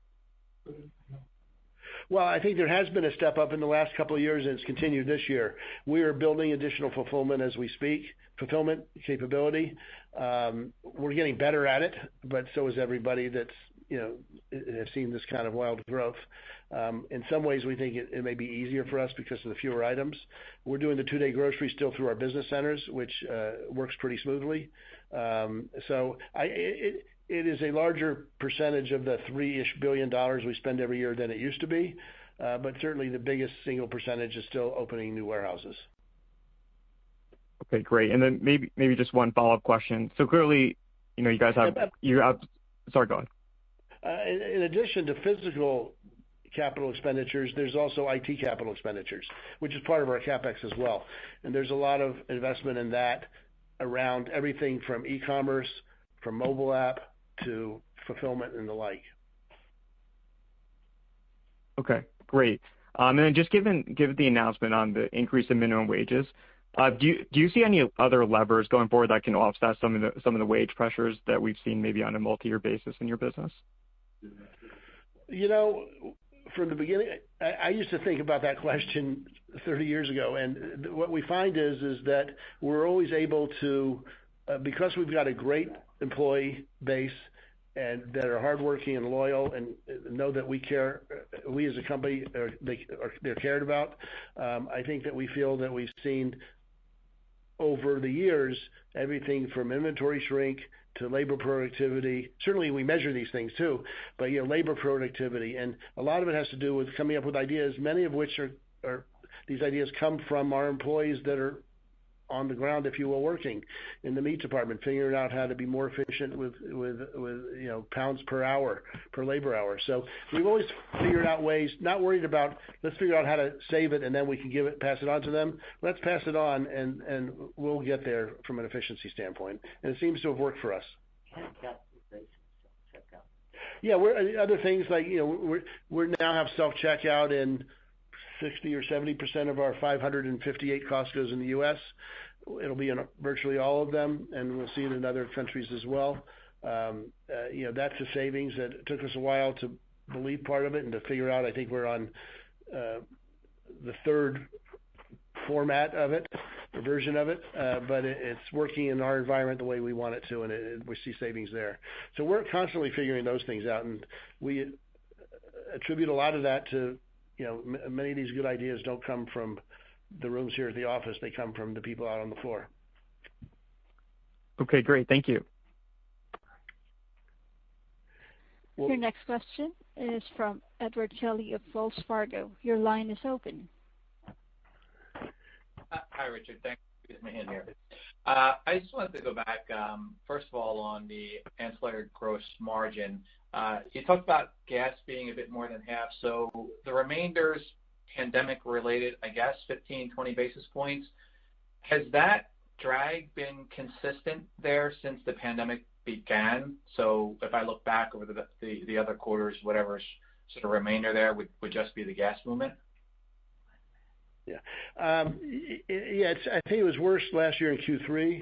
Well, I think there has been a step up in the last couple of years, and it's continued this year. We are building additional fulfillment as we speak, fulfillment capability. We're getting better at it, but so is everybody that's have seen this kind of wild growth. In some ways, we think it may be easier for us because of the fewer items. We're doing the 2-day grocery still through our business centers, which works pretty smoothly. So it is a larger percentage of the $3-ish billion we spend every year than it used to be, but certainly the biggest single percentage is still opening new warehouses.
Okay, great. And then maybe just one follow-up question. So clearly, you guys have sorry, go ahead.
In addition to physical capital expenditures, there's also IT capital expenditures, which is part of our CapEx as well. And there's a lot of investment in that around everything from e-commerce, from mobile app to fulfillment and the like. Okay, great. And then just given the announcement on the increase in minimum wages, do you see any other levers going forward that can offset some of the wage pressures that we've seen maybe on a multi-year basis in your business? From the beginning, I used to think about that question 30 years ago, and what we find is that we're always able to, because we've got a great employee base and that are hardworking and loyal and know that we care, we as a company, they're cared about. I think that we feel that we've seen over the years everything from inventory shrink to labor productivity. Certainly we measure these things too, but labor productivity, and a lot of it has to do with coming up with ideas, many of which are these ideas come from our employees that are on the ground, if you will, working in the meat department, figuring out how to be more efficient with pounds per hour, per labor hour. So we've always figured out ways, not worried about let's figure out how to save it and then we can pass it on to them. Let's pass it on and we'll get there from an efficiency standpoint. And it seems to have worked for us. Yeah, other things like we now have self-checkout in 60 or 70% of our 558 Costco's in the U.S. It'll be in virtually all of them, and we'll see it in other countries as well. That's a savings that took us a while to believe part of it and to figure out. I think we're on the third format of it, or version of it, but it's working in our environment the way we want it to, and we see savings there. So we're constantly figuring those things out, and we attribute a lot of that to many of these good ideas don't come from the rooms here at the office. They come from the people out on the floor. Okay, great. Thank you.
Your next question is from Edward Kelly of Wells Fargo. Your line is open.
Hi, Richard. Thanks for getting me in here. I just wanted to go back, first of all, on the ancillary gross margin. You talked about gas being a bit more than half, so the remainder's pandemic-related, I guess, 15, 20 basis points. Has that drag been consistent there since the pandemic began? So if I look back over the other quarters, whatever's sort of remainder there would just be the gas movement?
Yeah. I think it was worse last year in Q3,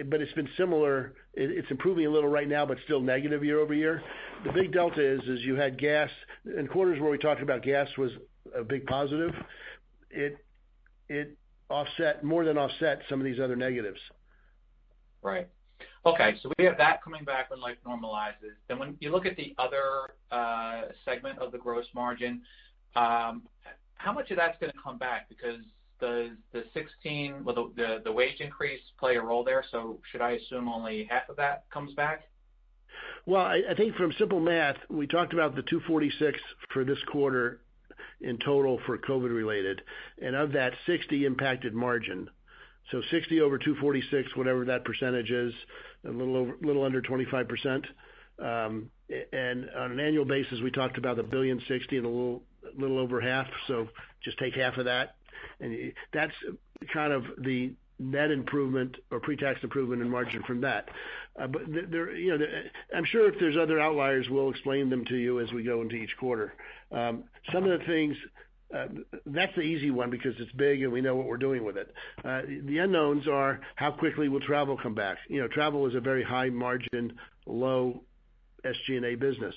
but it's been similar. It's improving a little right now, but still negative year over year. The big delta is you had gas in quarters where we talked about gas was a big positive. It more than offset some of these other negatives.
Right. Okay, so we have that coming back when life normalizes. Then when you look at the other segment of the gross margin, how much of that's going to come back? Because does the wage increase play a role there? So should I assume only half of that comes back?
Well, I think from simple math, we talked about the 246 for this quarter in total for COVID related, and of that 60 impacted margin. So 60 over 246, whatever that percentage is, a little under 25%. And on an annual basis, we talked about $1.06 billion and a little over half. So just take half of that, and that's kind of the net improvement or pre-tax improvement in margin from that. But I'm sure if there's other outliers, we'll explain them to you as we go into each quarter. Some of the things. That's the easy one because it's big and we know what we're doing with it. The unknowns are how quickly will travel come back. Travel is a very high margin, low SG&A business.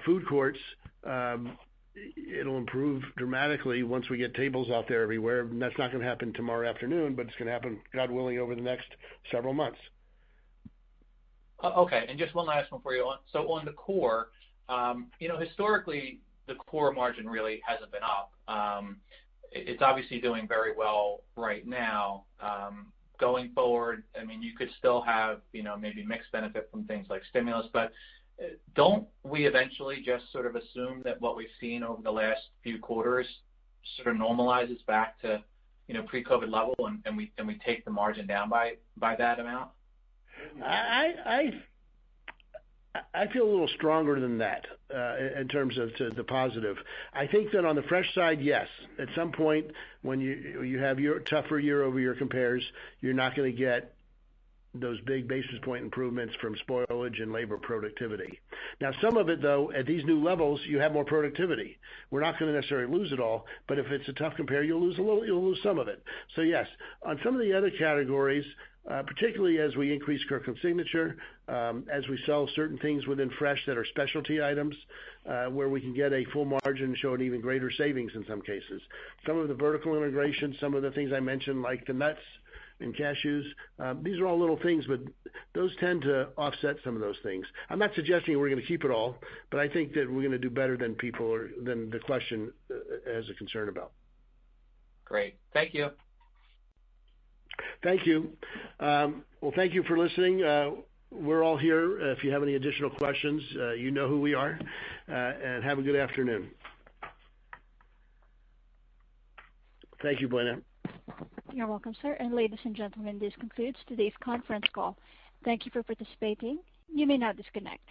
Food courts, it'll improve dramatically once we get tables out there everywhere. And that's not going to happen tomorrow afternoon, but it's going to happen, God willing, over the next several months.
Okay, and just one last one for you. So on the core, historically, the core margin really hasn't been up. It's obviously doing very well right now. Going forward, I mean, you could still have, maybe mixed benefit from things like stimulus, but don't we eventually just sort of assume that what we've seen over the last few quarters sort of normalizes back to, pre-COVID level, and we take the margin down by that amount?
I feel a little stronger than that in terms of the positive. I think that on the fresh side, yes. At some point, when you have your tougher year-over-year compares, you're not going to get those big basis point improvements from spoilage and labor productivity. Now, some of it, though, at these new levels, you have more productivity. We're not going to necessarily lose it all, but if it's a tough compare, you'll lose some of it. So yes, on some of the other categories, particularly as we increase Kirkland Signature, as we sell certain things within fresh that are specialty items, where we can get a full margin and show an even greater savings in some cases. Some of the vertical integration, some of the things I mentioned, like the nuts and cashews, these are all little things, but those tend to offset some of those things. I'm not suggesting we're going to keep it all, but I think that we're going to do better than than the question has a concern about.
Great. Thank you.
Thank you. Well, thank you for listening. We're all here. If you have any additional questions, you know who we are, and have a good afternoon. Thank you, Buena.
You're welcome, sir. And ladies and gentlemen, this concludes today's conference call. Thank you for participating. You may now disconnect.